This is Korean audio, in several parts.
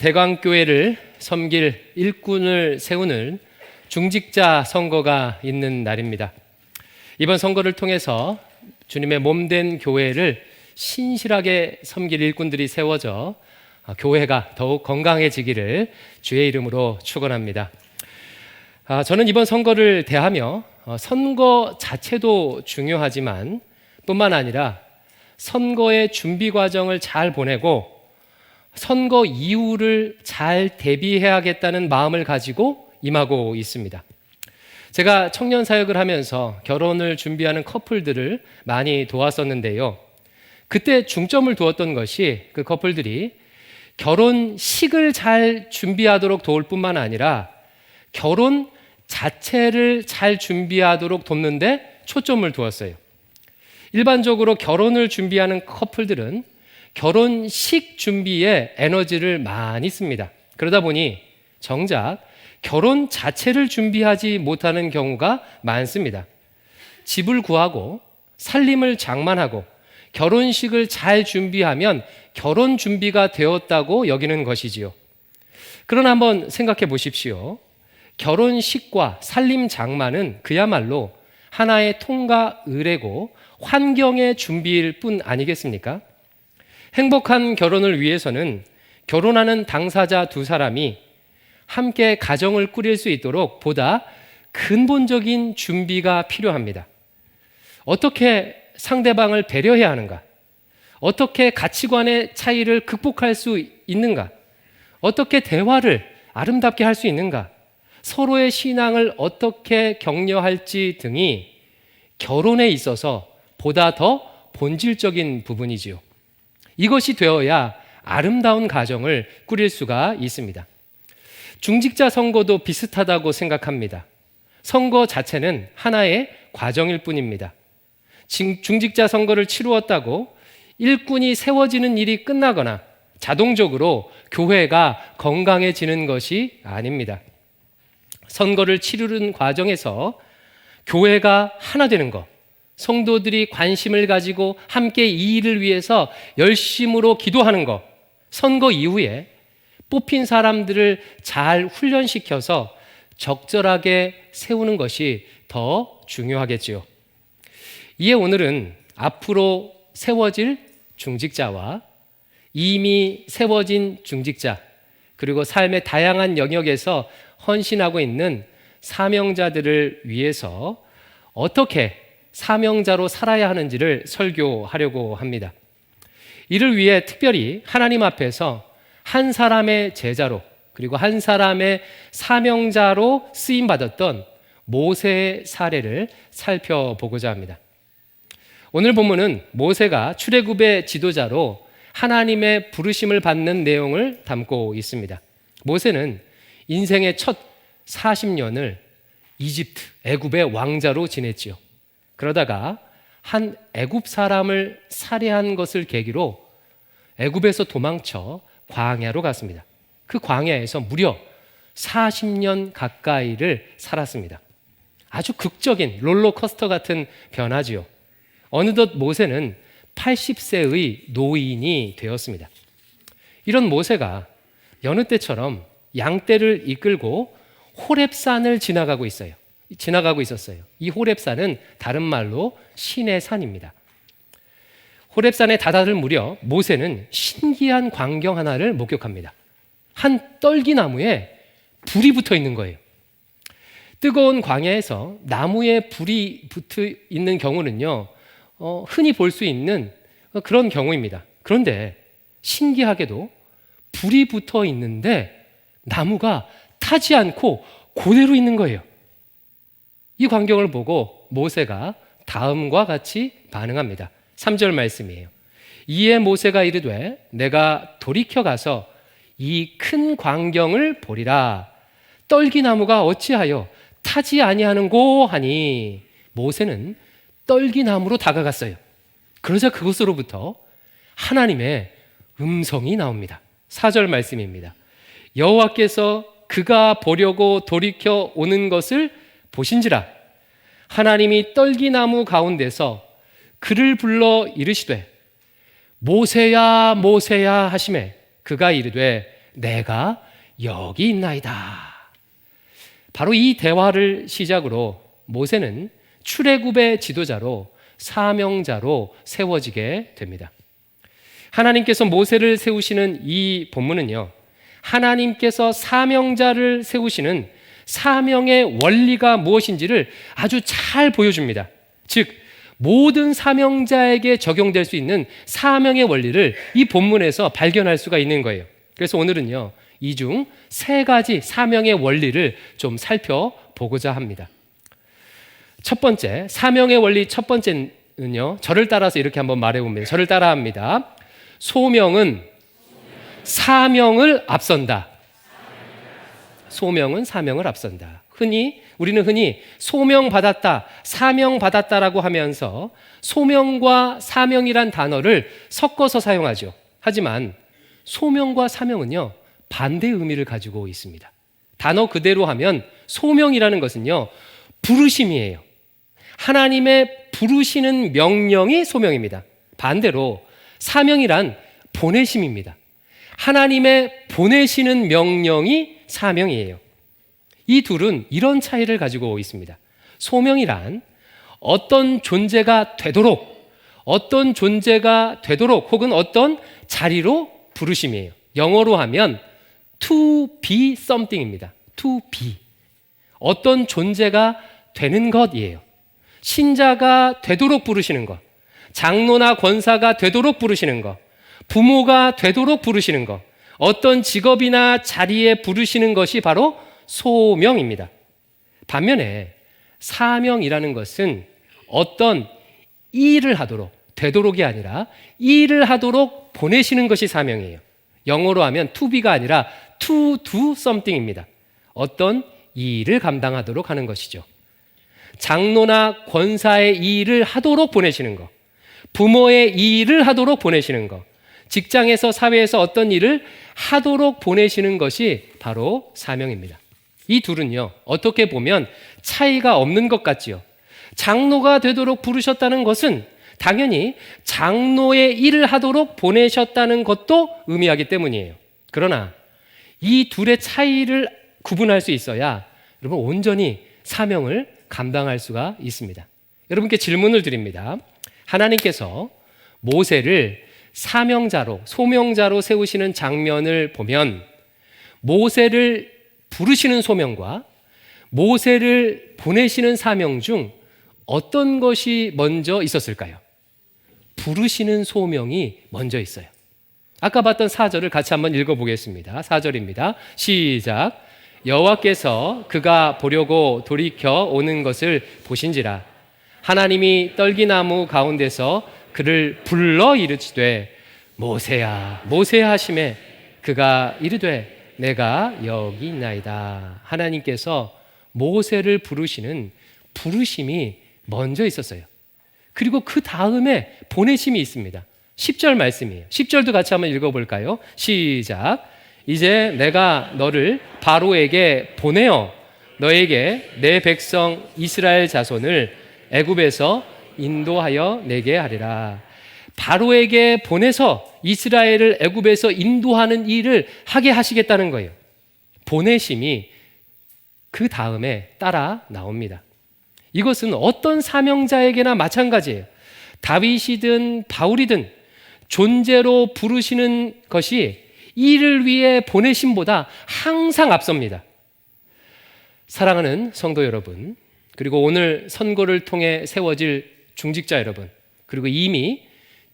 대광교회를 섬길 일꾼을 세우는 중직자 선거가 있는 날입니다. 이번 선거를 통해서 주님의 몸된 교회를 신실하게 섬길 일꾼들이 세워져 교회가 더욱 건강해지기를 주의 이름으로 축원합니다. 저는 이번 선거를 대하며 선거 자체도 중요하지만 뿐만 아니라 선거의 준비 과정을 잘 보내고 선거 이후를 잘 대비해야겠다는 마음을 가지고 임하고 있습니다. 제가 청년 사역을 하면서 결혼을 준비하는 커플들을 많이 도왔었는데요. 그때 중점을 두었던 것이 그 커플들이 결혼식을 잘 준비하도록 도울 뿐만 아니라 결혼 자체를 잘 준비하도록 돕는데 초점을 두었어요. 일반적으로 결혼을 준비하는 커플들은 결혼식 준비에 에너지를 많이 씁니다. 그러다 보니 정작 결혼 자체를 준비하지 못하는 경우가 많습니다. 집을 구하고 살림을 장만하고 결혼식을 잘 준비하면 결혼 준비가 되었다고 여기는 것이지요. 그러나 한번 생각해 보십시오. 결혼식과 살림 장만은 그야말로 하나의 통과 의례고 환경의 준비일 뿐 아니겠습니까? 행복한 결혼을 위해서는 결혼하는 당사자 두 사람이 함께 가정을 꾸릴 수 있도록 보다 근본적인 준비가 필요합니다. 어떻게 상대방을 배려해야 하는가? 어떻게 가치관의 차이를 극복할 수 있는가? 어떻게 대화를 아름답게 할 수 있는가? 서로의 신앙을 어떻게 격려할지 등이 결혼에 있어서 보다 더 본질적인 부분이지요. 이것이 되어야 아름다운 가정을 꾸릴 수가 있습니다. 중직자 선거도 비슷하다고 생각합니다. 선거 자체는 하나의 과정일 뿐입니다. 중직자 선거를 치루었다고 일꾼이 세워지는 일이 끝나거나 자동적으로 교회가 건강해지는 것이 아닙니다. 선거를 치르는 과정에서 교회가 하나 되는 것, 성도들이 관심을 가지고 함께 이 일을 위해서 열심으로 기도하는 것, 선거 이후에 뽑힌 사람들을 잘 훈련시켜서 적절하게 세우는 것이 더 중요하겠지요. 이에 오늘은 앞으로 세워질 중직자와 이미 세워진 중직자, 그리고 삶의 다양한 영역에서 헌신하고 있는 사명자들을 위해서 어떻게 사명자로 살아야 하는지를 설교하려고 합니다. 이를 위해 특별히 하나님 앞에서 한 사람의 제자로 그리고 한 사람의 사명자로 쓰임받았던 모세의 사례를 살펴보고자 합니다. 오늘 본문은 모세가 출애굽의 지도자로 하나님의 부르심을 받는 내용을 담고 있습니다. 모세는 인생의 첫 40년을 이집트, 애굽의 왕자로 지냈지요. 그러다가 한 애굽 사람을 살해한 것을 계기로 애굽에서 도망쳐 광야로 갔습니다. 그 광야에서 무려 40년 가까이를 살았습니다. 아주 극적인 롤러코스터 같은 변화지요. 어느덧 모세는 80세의 노인이 되었습니다. 이런 모세가 여느 때처럼 양떼를 이끌고 호렙산을 지나가고 있었어요. 이 호렙산은 다른 말로 신의 산입니다. 호렙산에 다다를 무렵 모세는 신기한 광경 하나를 목격합니다. 한 떨기나무에 불이 붙어 있는 거예요. 뜨거운 광야에서 나무에 불이 붙어 있는 경우는요, 흔히 볼 수 있는 그런 경우입니다. 그런데 신기하게도 불이 붙어 있는데 나무가 타지 않고 그대로 있는 거예요. 이 광경을 보고 모세가 다음과 같이 반응합니다. 3절 말씀이에요. 이에 모세가 이르되 내가 돌이켜 가서 이 큰 광경을 보리라. 떨기나무가 어찌하여 타지 아니하는고 하니 모세는 떨기나무로 다가갔어요. 그러자 그곳으로부터 하나님의 음성이 나옵니다. 4절 말씀입니다. 여호와께서 그가 보려고 돌이켜 오는 것을 보신지라 하나님이 떨기나무 가운데서 그를 불러 이르시되 모세야 모세야 하시매 그가 이르되 내가 여기 있나이다. 바로 이 대화를 시작으로 모세는 출애굽의 지도자로 사명자로 세워지게 됩니다. 하나님께서 모세를 세우시는 이 본문은요, 하나님께서 사명자를 세우시는 사명의 원리가 무엇인지를 아주 잘 보여줍니다. 즉, 모든 사명자에게 적용될 수 있는 사명의 원리를 이 본문에서 발견할 수가 있는 거예요. 그래서 오늘은요, 이 중 세 가지 사명의 원리를 좀 살펴보고자 합니다. 첫 번째, 사명의 원리 첫 번째는요, 저를 따라서 이렇게 한번 말해봅니다. 저를 따라합니다. 소명은 사명을 앞선다. 소명은 사명을 앞선다. 우리는 흔히 소명 받았다, 사명 받았다라고 하면서 소명과 사명이란 단어를 섞어서 사용하죠. 하지만 소명과 사명은요, 반대 의미를 가지고 있습니다. 단어 그대로 하면 소명이라는 것은요, 부르심이에요. 하나님의 부르시는 명령이 소명입니다. 반대로 사명이란 보내심입니다. 하나님의 보내시는 명령이 사명이에요. 이 둘은 이런 차이를 가지고 있습니다. 소명이란 어떤 존재가 되도록 혹은 어떤 자리로 부르심이에요. 영어로 하면 to be something입니다. to be. 어떤 존재가 되는 것이에요. 신자가 되도록 부르시는 것, 장로나 권사가 되도록 부르시는 것, 부모가 되도록 부르시는 것, 어떤 직업이나 자리에 부르시는 것이 바로 소명입니다. 반면에 사명이라는 것은 어떤 일을 하도록, 되도록이 아니라 일을 하도록 보내시는 것이 사명이에요. 영어로 하면 to be가 아니라 to do something입니다. 어떤 일을 감당하도록 하는 것이죠. 장로나 권사의 일을 하도록 보내시는 것, 부모의 일을 하도록 보내시는 것, 직장에서 사회에서 어떤 일을 하도록 보내시는 것이 바로 사명입니다. 이 둘은요, 어떻게 보면 차이가 없는 것 같지요. 장로가 되도록 부르셨다는 것은 당연히 장로의 일을 하도록 보내셨다는 것도 의미하기 때문이에요. 그러나 이 둘의 차이를 구분할 수 있어야 여러분 온전히 사명을 감당할 수가 있습니다. 여러분께 질문을 드립니다. 하나님께서 모세를 사명자로, 소명자로 세우시는 장면을 보면 모세를 부르시는 소명과 모세를 보내시는 사명 중 어떤 것이 먼저 있었을까요? 부르시는 소명이 먼저 있어요. 아까 봤던 4절을 같이 한번 읽어보겠습니다. 4절입니다. 시작. 여호와께서 그가 보려고 돌이켜 오는 것을 보신지라 하나님이 떨기나무 가운데서 그를 불러 이르시되 모세야 모세야 하시매 그가 이르되 내가 여기 있나이다. 하나님께서 모세를 부르시는 부르심이 먼저 있었어요. 그리고 그 다음에 보내심이 있습니다. 10절 말씀이에요. 10절도 같이 한번 읽어볼까요? 시작. 이제 내가 너를 바로에게 보내어 너에게 내 백성 이스라엘 자손을 애굽에서 인도하여 내게 하리라. 바로에게 보내서 이스라엘을 애굽에서 인도하는 일을 하게 하시겠다는 거예요. 보내심이 그 다음에 따라 나옵니다. 이것은 어떤 사명자에게나 마찬가지예요. 다윗이든 바울이든 존재로 부르시는 것이 일을 위해 보내심보다 항상 앞섭니다. 사랑하는 성도 여러분, 그리고 오늘 선고를 통해 세워질 중직자 여러분, 그리고 이미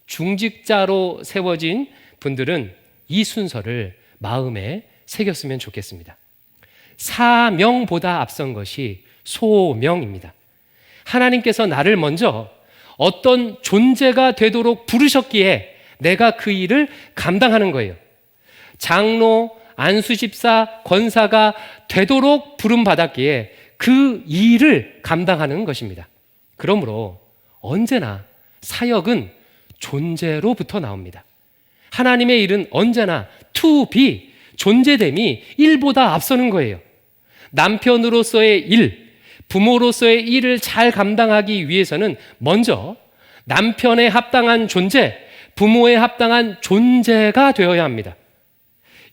중직자로 세워진 분들은 이 순서를 마음에 새겼으면 좋겠습니다. 사명보다 앞선 것이 소명입니다. 하나님께서 나를 먼저 어떤 존재가 되도록 부르셨기에 내가 그 일을 감당하는 거예요. 장로, 안수집사, 권사가 되도록 부름받았기에 그 일을 감당하는 것입니다. 그러므로 언제나 사역은 존재로부터 나옵니다. 하나님의 일은 언제나 to be, 존재됨이 일보다 앞서는 거예요. 남편으로서의 일, 부모로서의 일을 잘 감당하기 위해서는 먼저 남편에 합당한 존재, 부모에 합당한 존재가 되어야 합니다.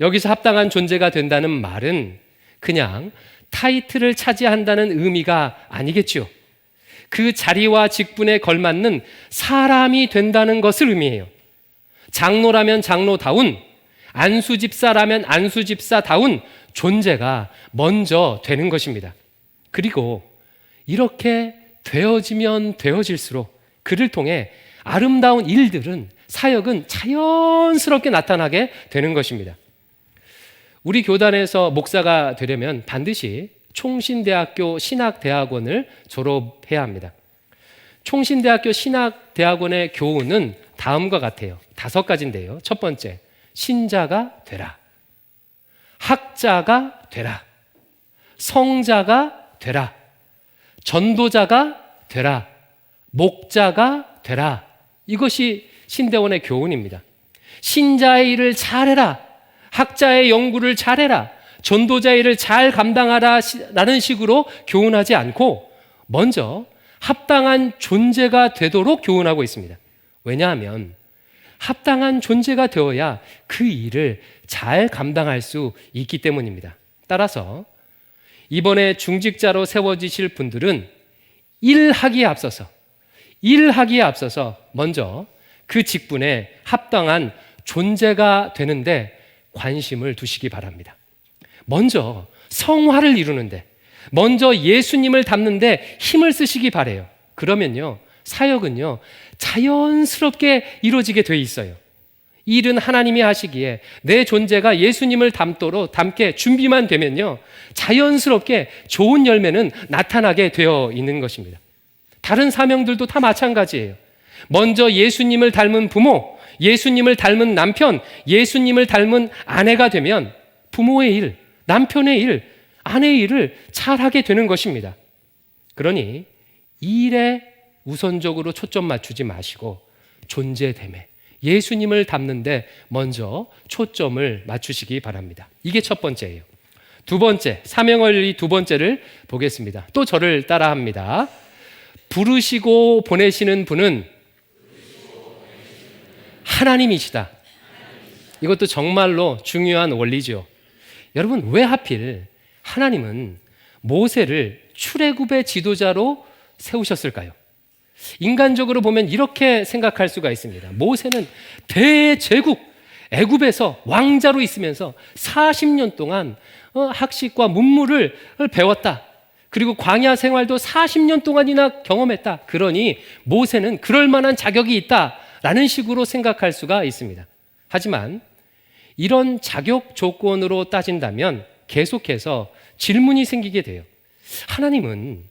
여기서 합당한 존재가 된다는 말은 그냥 타이틀을 차지한다는 의미가 아니겠죠. 그 자리와 직분에 걸맞는 사람이 된다는 것을 의미해요. 장로라면 장로다운, 안수집사라면 안수집사다운 존재가 먼저 되는 것입니다. 그리고 이렇게 되어지면 되어질수록 그를 통해 아름다운 일들은, 사역은 자연스럽게 나타나게 되는 것입니다. 우리 교단에서 목사가 되려면 반드시 총신대학교 신학대학원을 졸업해야 합니다. 총신대학교 신학대학원의 교훈은 다음과 같아요. 5가지인데요. 첫 번째, 신자가 되라. 학자가 되라. 성자가 되라. 전도자가 되라. 목자가 되라. 이것이 신대원의 교훈입니다. 신자의 일을 잘해라. 학자의 연구를 잘해라. 전도자의 일을 잘 감당하라 라는 식으로 교훈하지 않고 먼저 합당한 존재가 되도록 교훈하고 있습니다. 왜냐하면 합당한 존재가 되어야 그 일을 잘 감당할 수 있기 때문입니다. 따라서 이번에 중직자로 세워지실 분들은 일하기에 앞서서 먼저 그 직분에 합당한 존재가 되는데 관심을 두시기 바랍니다. 먼저 성화를 이루는데, 먼저 예수님을 닮는데 힘을 쓰시기 바라요. 그러면요, 사역은요 자연스럽게 이루어지게 돼 있어요. 일은 하나님이 하시기에 내 존재가 예수님을 닮게 준비만 되면요 자연스럽게 좋은 열매는 나타나게 되어 있는 것입니다. 다른 사명들도 다 마찬가지예요. 먼저 예수님을 닮은 부모, 예수님을 닮은 남편, 예수님을 닮은 아내가 되면 부모의 일, 남편의 일, 아내의 일을 잘하게 되는 것입니다. 그러니 일에 우선적으로 초점 맞추지 마시고 존재됨에, 예수님을 닮는데 먼저 초점을 맞추시기 바랍니다. 이게 첫 번째예요. 두 번째, 사명원리 두 번째를 보겠습니다. 또 저를 따라합니다. 부르시고 보내시는 분은 하나님이시다. 이것도 정말로 중요한 원리죠. 여러분, 왜 하필 하나님은 모세를 출애굽의 지도자로 세우셨을까요? 인간적으로 보면 이렇게 생각할 수가 있습니다. 모세는 대제국 애굽에서 왕자로 있으면서 40년 동안 학식과 문물을 배웠다. 그리고 광야 생활도 40년 동안이나 경험했다. 그러니 모세는 그럴 만한 자격이 있다라는 식으로 생각할 수가 있습니다. 하지만 이런 자격 조건으로 따진다면 계속해서 질문이 생기게 돼요. 하나님은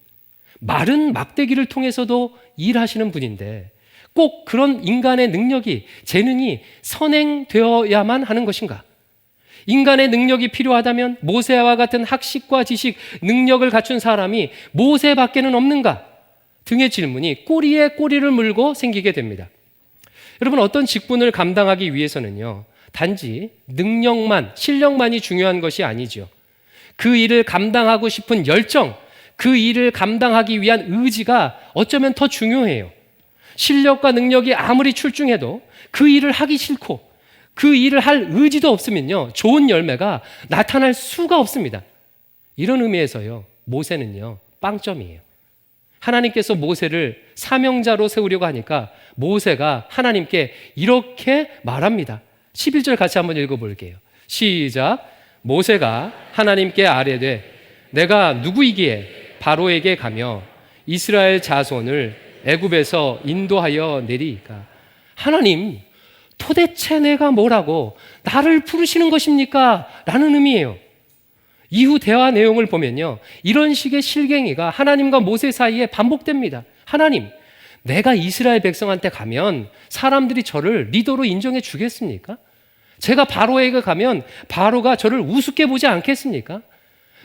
마른 막대기를 통해서도 일하시는 분인데 꼭 그런 인간의 능력이, 재능이 선행되어야만 하는 것인가? 인간의 능력이 필요하다면 모세와 같은 학식과 지식, 능력을 갖춘 사람이 모세밖에는 없는가? 등의 질문이 꼬리에 꼬리를 물고 생기게 됩니다. 여러분, 어떤 직분을 감당하기 위해서는요, 단지 능력만, 실력만이 중요한 것이 아니죠. 그 일을 감당하고 싶은 열정, 그 일을 감당하기 위한 의지가 어쩌면 더 중요해요. 실력과 능력이 아무리 출중해도 그 일을 하기 싫고 그 일을 할 의지도 없으면요, 좋은 열매가 나타날 수가 없습니다. 이런 의미에서요, 모세는요, 빵점이에요. 하나님께서 모세를 사명자로 세우려고 하니까 모세가 하나님께 이렇게 말합니다. 11절 같이 한번 읽어볼게요. 시작. 모세가 하나님께 아뢰되 내가 누구이기에 바로에게 가며 이스라엘 자손을 애굽에서 인도하여 내리이까? 하나님, 도대체 내가 뭐라고 나를 부르시는 것입니까? 라는 의미예요. 이후 대화 내용을 보면요, 이런 식의 실갱이가 하나님과 모세 사이에 반복됩니다. 하나님, 내가 이스라엘 백성한테 가면 사람들이 저를 리더로 인정해 주겠습니까? 제가 바로에게 가면 바로가 저를 우습게 보지 않겠습니까?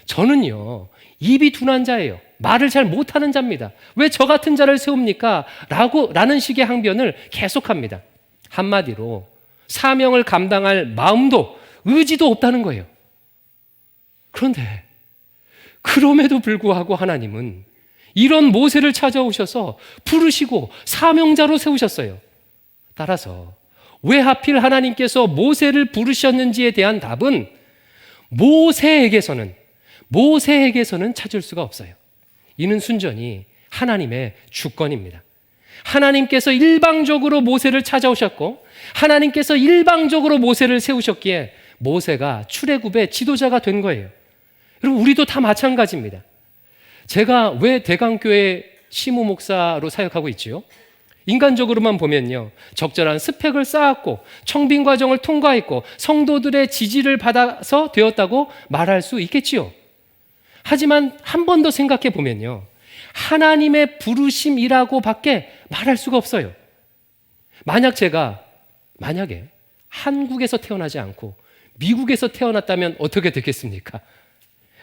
저는요, 입이 둔한 자예요. 말을 잘 못하는 자입니다. 왜 저 같은 자를 세웁니까? 라는 식의 항변을 계속합니다. 한마디로 사명을 감당할 마음도 의지도 없다는 거예요. 그런데 그럼에도 불구하고 하나님은 이런 모세를 찾아오셔서 부르시고 사명자로 세우셨어요. 따라서 왜 하필 하나님께서 모세를 부르셨는지에 대한 답은 모세에게서는 찾을 수가 없어요. 이는 순전히 하나님의 주권입니다. 하나님께서 일방적으로 모세를 찾아오셨고 하나님께서 일방적으로 모세를 세우셨기에 모세가 출애굽의 지도자가 된 거예요. 여러분, 우리도 다 마찬가지입니다. 제가 왜 대강교회 시무 목사로 사역하고 있지요? 인간적으로만 보면요, 적절한 스펙을 쌓았고 청빙 과정을 통과했고 성도들의 지지를 받아서 되었다고 말할 수 있겠지요. 하지만 한 번 더 생각해 보면요, 하나님의 부르심이라고 밖에 말할 수가 없어요. 만약에 한국에서 태어나지 않고 미국에서 태어났다면 어떻게 됐겠습니까?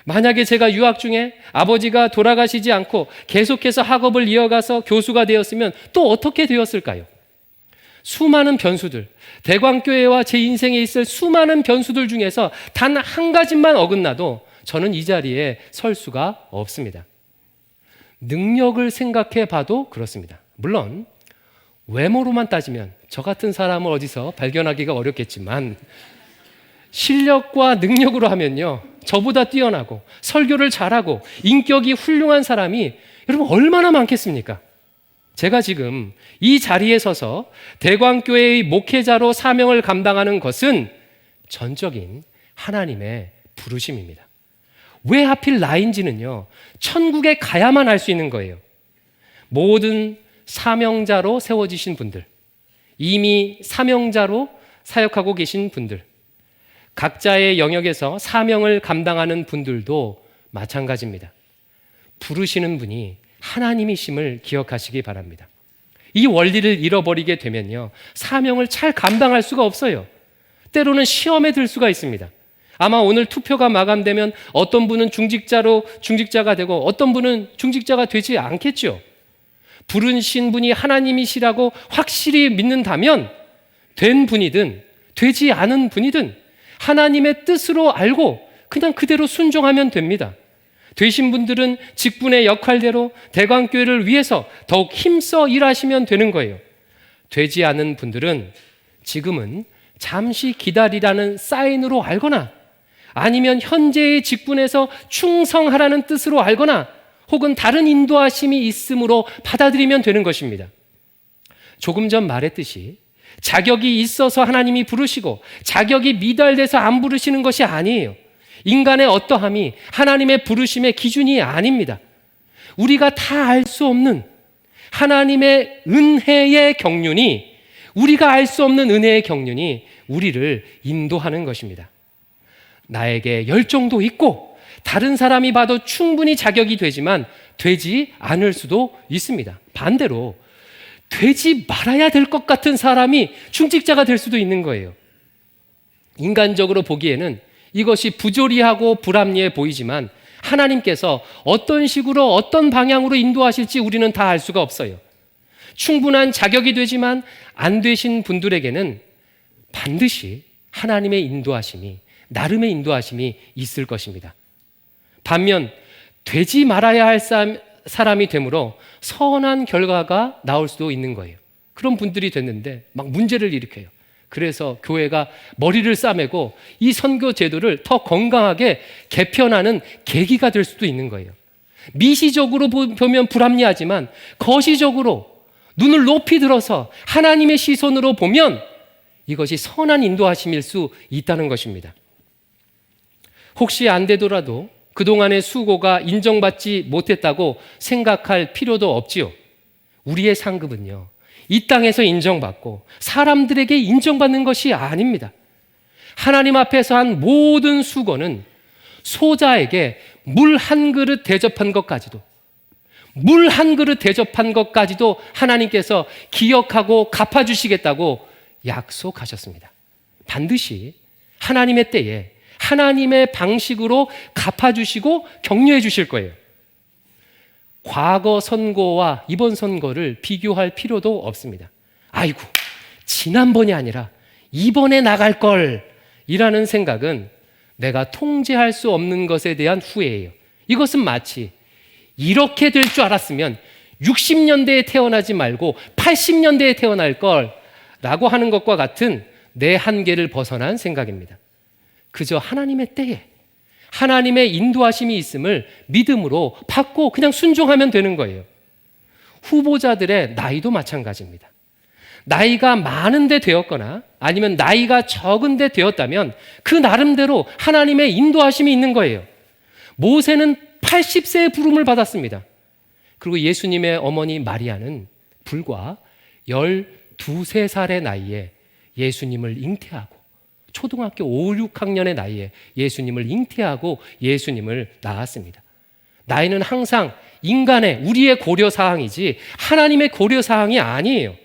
만약에 제가 유학 중에 아버지가 돌아가시지 않고 계속해서 학업을 이어가서 교수가 되었으면 또 어떻게 되었을까요? 수많은 변수들, 대광교회와 제 인생에 있을 수많은 변수들 중에서 단 한 가지만 어긋나도 저는 이 자리에 설 수가 없습니다. 능력을 생각해 봐도 그렇습니다. 물론 외모로만 따지면 저 같은 사람을 어디서 발견하기가 어렵겠지만 실력과 능력으로 하면요, 저보다 뛰어나고 설교를 잘하고 인격이 훌륭한 사람이 여러분 얼마나 많겠습니까? 제가 지금 이 자리에 서서 대광교회의 목회자로 사명을 감당하는 것은 전적인 하나님의 부르심입니다. 왜 하필 나인지는요, 천국에 가야만 알 수 있는 거예요. 모든 사명자로 세워지신 분들, 이미 사명자로 사역하고 계신 분들, 각자의 영역에서 사명을 감당하는 분들도 마찬가지입니다. 부르시는 분이 하나님이심을 기억하시기 바랍니다. 이 원리를 잃어버리게 되면요, 사명을 잘 감당할 수가 없어요. 때로는 시험에 들 수가 있습니다. 아마 오늘 투표가 마감되면 어떤 분은 중직자가 되고 어떤 분은 중직자가 되지 않겠죠. 부르신 분이 하나님이시라고 확실히 믿는다면 된 분이든 되지 않은 분이든 하나님의 뜻으로 알고 그냥 그대로 순종하면 됩니다. 되신 분들은 직분의 역할대로 대광교회를 위해서 더욱 힘써 일하시면 되는 거예요. 되지 않은 분들은 지금은 잠시 기다리라는 사인으로 알거나 아니면 현재의 직분에서 충성하라는 뜻으로 알거나 혹은 다른 인도하심이 있으므로 받아들이면 되는 것입니다. 조금 전 말했듯이 자격이 있어서 하나님이 부르시고 자격이 미달돼서 안 부르시는 것이 아니에요. 인간의 어떠함이 하나님의 부르심의 기준이 아닙니다. 우리가 다 알 수 없는 하나님의 은혜의 경륜이, 우리가 알 수 없는 은혜의 경륜이 우리를 인도하는 것입니다. 나에게 열정도 있고 다른 사람이 봐도 충분히 자격이 되지만 되지 않을 수도 있습니다. 반대로 되지 말아야 될 것 같은 사람이 중직자가 될 수도 있는 거예요. 인간적으로 보기에는 이것이 부조리하고 불합리해 보이지만 하나님께서 어떤 식으로 어떤 방향으로 인도하실지 우리는 다 알 수가 없어요. 충분한 자격이 되지만 안 되신 분들에게는 반드시 하나님의 인도하심이, 나름의 인도하심이 있을 것입니다. 반면 되지 말아야 할 사람이 되므로 선한 결과가 나올 수도 있는 거예요. 그런 분들이 됐는데 막 문제를 일으켜요. 그래서 교회가 머리를 싸매고 이 선교 제도를 더 건강하게 개편하는 계기가 될 수도 있는 거예요. 미시적으로 보면 불합리하지만 거시적으로 눈을 높이 들어서 하나님의 시선으로 보면 이것이 선한 인도하심일 수 있다는 것입니다. 혹시 안 되더라도 그동안의 수고가 인정받지 못했다고 생각할 필요도 없지요. 우리의 상급은요, 이 땅에서 인정받고 사람들에게 인정받는 것이 아닙니다. 하나님 앞에서 한 모든 수고는 소자에게 물 한 그릇 대접한 것까지도 하나님께서 기억하고 갚아주시겠다고 약속하셨습니다. 반드시 하나님의 때에 하나님의 방식으로 갚아주시고 격려해 주실 거예요. 과거 선거와 이번 선거를 비교할 필요도 없습니다. 아이고, 지난번이 아니라 이번에 나갈 걸 이라는 생각은 내가 통제할 수 없는 것에 대한 후회예요. 이것은 마치 이렇게 될 줄 알았으면 60년대에 태어나지 말고 80년대에 태어날 걸 라고 하는 것과 같은 내 한계를 벗어난 생각입니다. 그저 하나님의 때에 하나님의 인도하심이 있음을 믿음으로 받고 그냥 순종하면 되는 거예요. 후보자들의 나이도 마찬가지입니다. 나이가 많은데 되었거나 아니면 나이가 적은데 되었다면 그 나름대로 하나님의 인도하심이 있는 거예요. 모세는 80세의 부름을 받았습니다. 그리고 예수님의 어머니 마리아는 불과 12~13살의 나이에 예수님을 잉태하고 초등학교 5, 6학년의 나이에 예수님을 잉태하고 예수님을 낳았습니다. 나이는 항상 인간의 우리의 고려사항이지 하나님의 고려사항이 아니에요.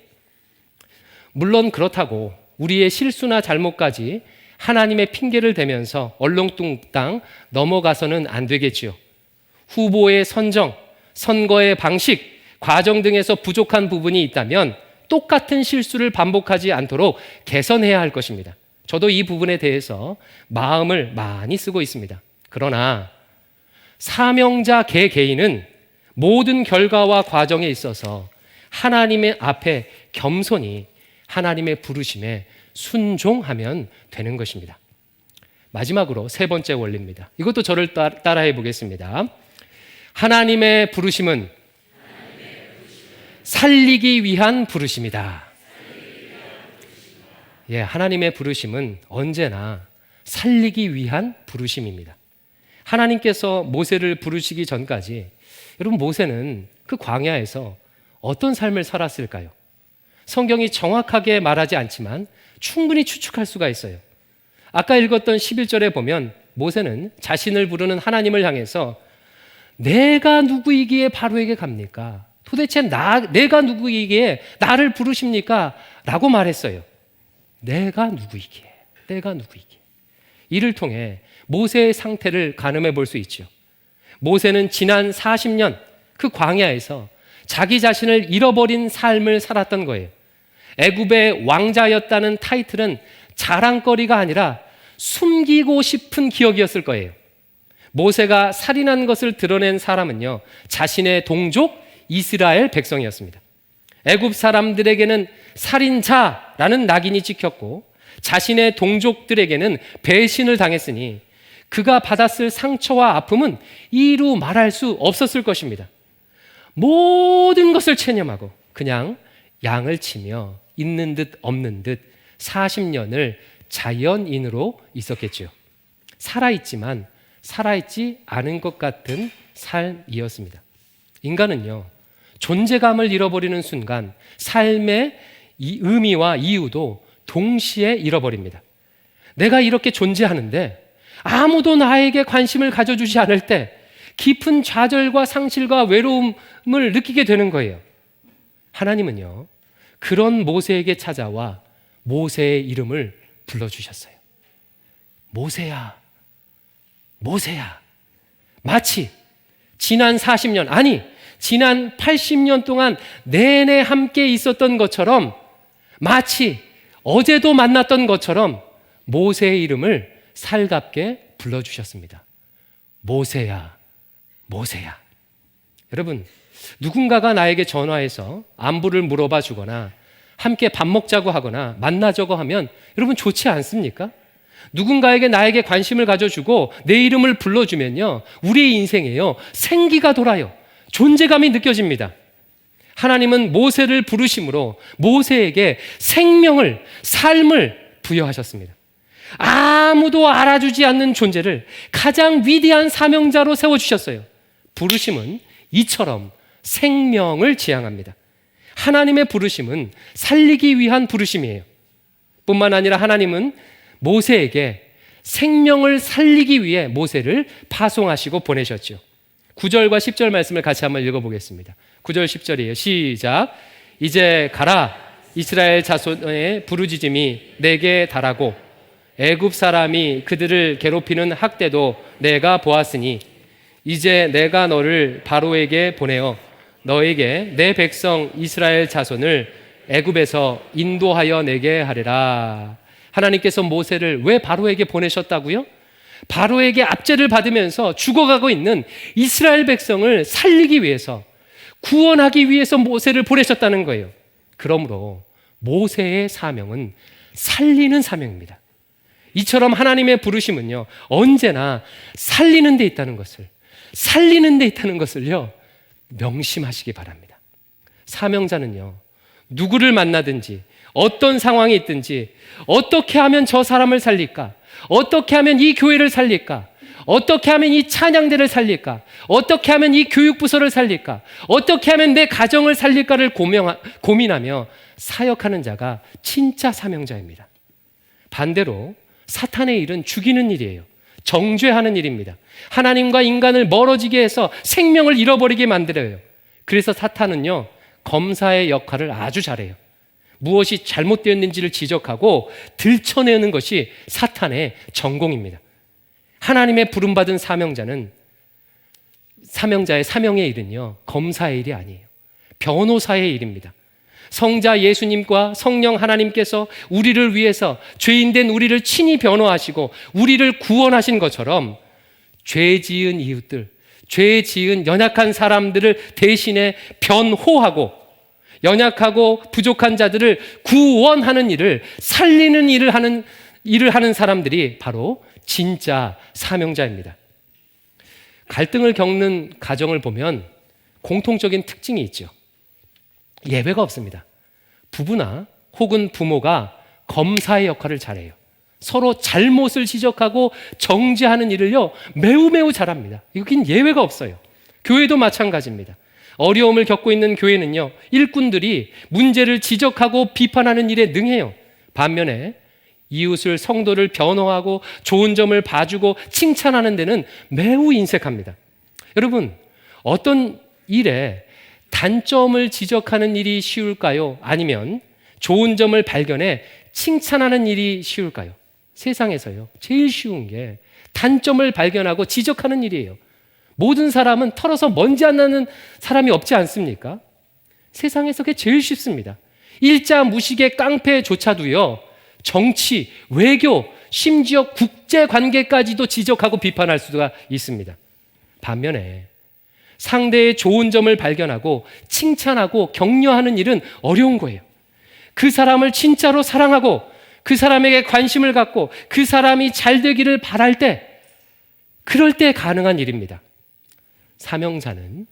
물론 그렇다고 우리의 실수나 잘못까지 하나님의 핑계를 대면서 얼렁뚱땅 넘어가서는 안 되겠지요. 후보의 선정, 선거의 방식, 과정 등에서 부족한 부분이 있다면 똑같은 실수를 반복하지 않도록 개선해야 할 것입니다. 저도 이 부분에 대해서 마음을 많이 쓰고 있습니다. 그러나 사명자 개개인은 모든 결과와 과정에 있어서 하나님의 앞에 겸손히 하나님의 부르심에 순종하면 되는 것입니다. 마지막으로 세 번째 원리입니다. 이것도 저를 따라해 보겠습니다. 하나님의 부르심은 살리기 위한 부르심이다. 예, 하나님의 부르심은 언제나 살리기 위한 부르심입니다. 하나님께서 모세를 부르시기 전까지 여러분 모세는 그 광야에서 어떤 삶을 살았을까요? 성경이 정확하게 말하지 않지만 충분히 추측할 수가 있어요. 아까 읽었던 11절에 보면 모세는 자신을 부르는 하나님을 향해서 내가 누구이기에 바로에게 갑니까? 도대체 내가 누구이기에 나를 부르십니까? 라고 말했어요. 내가 누구이기에. 이를 통해 모세의 상태를 가늠해 볼 수 있죠. 모세는 지난 40년 그 광야에서 자기 자신을 잃어버린 삶을 살았던 거예요. 애굽의 왕자였다는 타이틀은 자랑거리가 아니라 숨기고 싶은 기억이었을 거예요. 모세가 살인한 것을 드러낸 사람은요, 자신의 동족 이스라엘 백성이었습니다. 애굽 사람들에게는 살인자라는 낙인이 찍혔고 자신의 동족들에게는 배신을 당했으니 그가 받았을 상처와 아픔은 이루 말할 수 없었을 것입니다. 모든 것을 체념하고 그냥 양을 치며 있는 듯 없는 듯 40년을 자연인으로 있었겠죠. 살아있지만 살아있지 않은 것 같은 삶이었습니다. 인간은요, 존재감을 잃어버리는 순간 삶의 의미와 이유도 동시에 잃어버립니다. 내가 이렇게 존재하는데 아무도 나에게 관심을 가져주지 않을 때 깊은 좌절과 상실과 외로움을 느끼게 되는 거예요. 하나님은요, 그런 모세에게 찾아와 모세의 이름을 불러주셨어요. 모세야, 모세야. 마치 지난 40년, 아니 지난 80년 동안 내내 함께 있었던 것처럼, 마치 어제도 만났던 것처럼 모세의 이름을 살갑게 불러주셨습니다. 모세야, 모세야. 여러분, 누군가가 나에게 전화해서 안부를 물어봐 주거나 함께 밥 먹자고 하거나 만나자고 하면 여러분 좋지 않습니까? 누군가에게 나에게 관심을 가져주고 내 이름을 불러주면요, 우리의 인생에요 생기가 돌아요. 존재감이 느껴집니다. 하나님은 모세를 부르심으로 모세에게 생명을, 삶을 부여하셨습니다. 아무도 알아주지 않는 존재를 가장 위대한 사명자로 세워주셨어요. 부르심은 이처럼 생명을 지향합니다. 하나님의 부르심은 살리기 위한 부르심이에요. 뿐만 아니라 하나님은 모세에게 생명을 살리기 위해 모세를 파송하시고 보내셨죠. 9절과 10절 말씀을 같이 한번 읽어보겠습니다. 9절 10절이에요. 시작. 이제 가라. 이스라엘 자손의 부르짖음이 내게 달하고 애굽 사람이 그들을 괴롭히는 학대도 내가 보았으니 이제 내가 너를 바로에게 보내어 너에게 내 백성 이스라엘 자손을 애굽에서 인도하여 내게 하리라. 하나님께서 모세를 왜 바로에게 보내셨다고요? 바로에게 압제를 받으면서 죽어가고 있는 이스라엘 백성을 살리기 위해서, 구원하기 위해서 모세를 보내셨다는 거예요. 그러므로 모세의 사명은 살리는 사명입니다. 이처럼 하나님의 부르심은요, 언제나 살리는 데 있다는 것을요, 명심하시기 바랍니다. 사명자는요, 누구를 만나든지, 어떤 상황이 있든지, 어떻게 하면 저 사람을 살릴까? 어떻게 하면 이 교회를 살릴까? 어떻게 하면 이 찬양대를 살릴까? 어떻게 하면 이 교육부서를 살릴까? 어떻게 하면 내 가정을 살릴까를 고민하며 사역하는 자가 진짜 사명자입니다. 반대로 사탄의 일은 죽이는 일이에요. 정죄하는 일입니다. 하나님과 인간을 멀어지게 해서 생명을 잃어버리게 만들어요. 그래서 사탄은요, 검사의 역할을 아주 잘해요. 무엇이 잘못되었는지를 지적하고 들춰내는 것이 사탄의 전공입니다. 하나님의 부름받은 사명자의 사명의 일은요, 검사의 일이 아니에요. 변호사의 일입니다. 성자 예수님과 성령 하나님께서 우리를 위해서 죄인된 우리를 친히 변호하시고 우리를 구원하신 것처럼 죄 지은 이웃들, 죄 지은 연약한 사람들을 대신에 변호하고 연약하고 부족한 자들을 구원하는 일을, 살리는 일을 하는 사람들이 바로 진짜 사명자입니다. 갈등을 겪는 가정을 보면 공통적인 특징이 있죠. 예외가 없습니다. 부부나 혹은 부모가 검사의 역할을 잘해요. 서로 잘못을 지적하고 정죄하는 일을요, 매우 잘합니다. 이건 예외가 없어요. 교회도 마찬가지입니다. 어려움을 겪고 있는 교회는요, 일꾼들이 문제를 지적하고 비판하는 일에 능해요. 반면에 이웃을, 성도를 변호하고 좋은 점을 봐주고 칭찬하는 데는 매우 인색합니다. 여러분, 어떤 일에 단점을 지적하는 일이 쉬울까요? 아니면 좋은 점을 발견해 칭찬하는 일이 쉬울까요? 세상에서요, 제일 쉬운 게 단점을 발견하고 지적하는 일이에요. 모든 사람은 털어서 먼지 안 나는 사람이 없지 않습니까? 세상에서 그게 제일 쉽습니다. 일자 무식의 깡패조차도요, 정치, 외교, 심지어 국제관계까지도 지적하고 비판할 수가 있습니다. 반면에 상대의 좋은 점을 발견하고 칭찬하고 격려하는 일은 어려운 거예요. 그 사람을 진짜로 사랑하고 그 사람에게 관심을 갖고 그 사람이 잘 되기를 바랄 때, 그럴 때 가능한 일입니다. 사명자는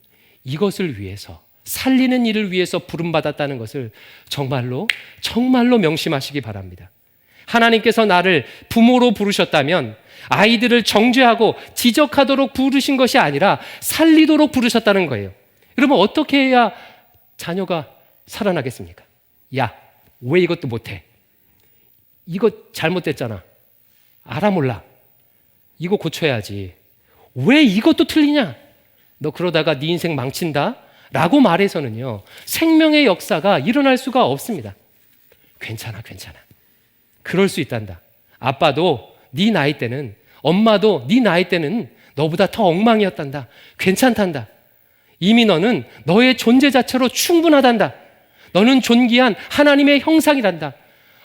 이것을 위해서, 살리는 일을 위해서 부름받았다는 것을 정말로 명심하시기 바랍니다. 하나님께서 나를 부모로 부르셨다면 아이들을 정죄하고 지적하도록 부르신 것이 아니라 살리도록 부르셨다는 거예요. 여러분, 어떻게 해야 자녀가 살아나겠습니까? 야, 왜 이것도 못해? 이거 잘못됐잖아. 알아 몰라. 이거 고쳐야지. 왜 이것도 틀리냐? 너 그러다가 네 인생 망친다? 라고 말해서는요, 생명의 역사가 일어날 수가 없습니다. 괜찮아. 그럴 수 있단다. 아빠도 네 나이 때는, 엄마도 네 나이 때는 너보다 더 엉망이었단다. 괜찮단다. 이미 너는 너의 존재 자체로 충분하단다. 너는 존귀한 하나님의 형상이란다.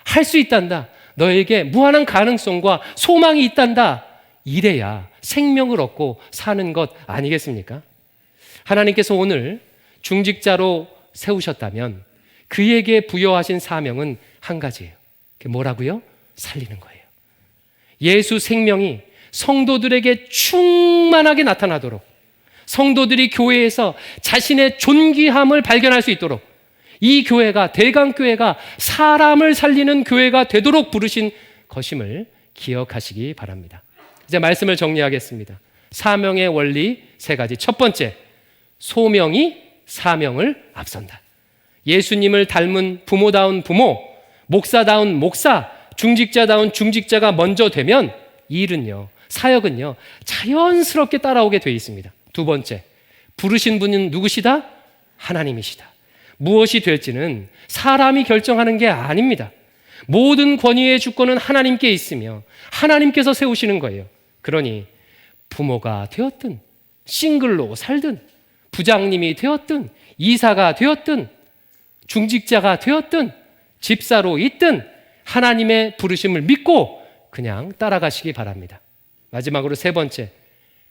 할 수 있단다. 너에게 무한한 가능성과 소망이 있단다. 이래야 생명을 얻고 사는 것 아니겠습니까? 하나님께서 오늘 중직자로 세우셨다면 그에게 부여하신 사명은 한 가지예요. 그게 뭐라고요? 살리는 거예요. 예수 생명이 성도들에게 충만하게 나타나도록, 성도들이 교회에서 자신의 존귀함을 발견할 수 있도록, 이 교회가, 대강교회가 사람을 살리는 교회가 되도록 부르신 것임을 기억하시기 바랍니다. 이제 말씀을 정리하겠습니다. 사명의 원리 3가지. 첫 번째, 소명이 사명을 앞선다. 예수님을 닮은 부모다운 부모, 목사다운 목사, 중직자다운 중직자가 먼저 되면 일은요, 사역은요, 자연스럽게 따라오게 되어 있습니다. 두 번째, 부르신 분은 누구시다? 하나님이시다. 무엇이 될지는 사람이 결정하는 게 아닙니다. 모든 권위의 주권은 하나님께 있으며 하나님께서 세우시는 거예요. 그러니 부모가 되었든 싱글로 살든 부장님이 되었든 이사가 되었든 중직자가 되었든 집사로 있든 하나님의 부르심을 믿고 그냥 따라가시기 바랍니다. 마지막으로 3번째,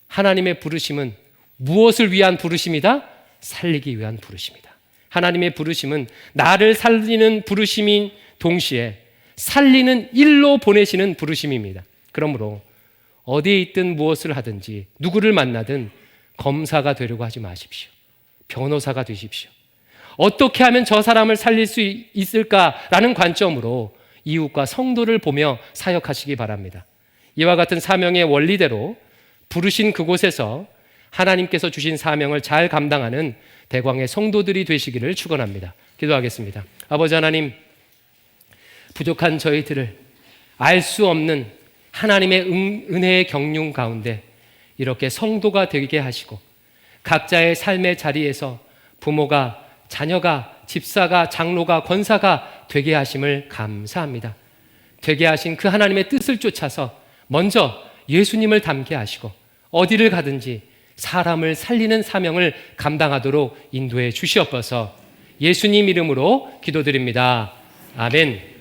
하나님의 부르심은 무엇을 위한 부르심이다? 살리기 위한 부르심이다. 하나님의 부르심은 나를 살리는 부르심인 동시에 살리는 일로 보내시는 부르심입니다. 그러므로 어디에 있든 무엇을 하든지 누구를 만나든 검사가 되려고 하지 마십시오. 변호사가 되십시오. 어떻게 하면 저 사람을 살릴 수 있을까라는 관점으로 이웃과 성도를 보며 사역하시기 바랍니다. 이와 같은 사명의 원리대로 부르신 그곳에서 하나님께서 주신 사명을 잘 감당하는 대광의 성도들이 되시기를 축원합니다. 기도하겠습니다. 아버지 하나님, 부족한 저희들을 알 수 없는 하나님의 은혜의 경륜 가운데 이렇게 성도가 되게 하시고 각자의 삶의 자리에서 부모가, 자녀가, 집사가, 장로가, 권사가 되게 하심을 감사합니다. 되게 하신 그 하나님의 뜻을 쫓아서 먼저 예수님을 닮게 하시고 어디를 가든지 사람을 살리는 사명을 감당하도록 인도해 주시옵소서. 예수님 이름으로 기도드립니다. 아멘.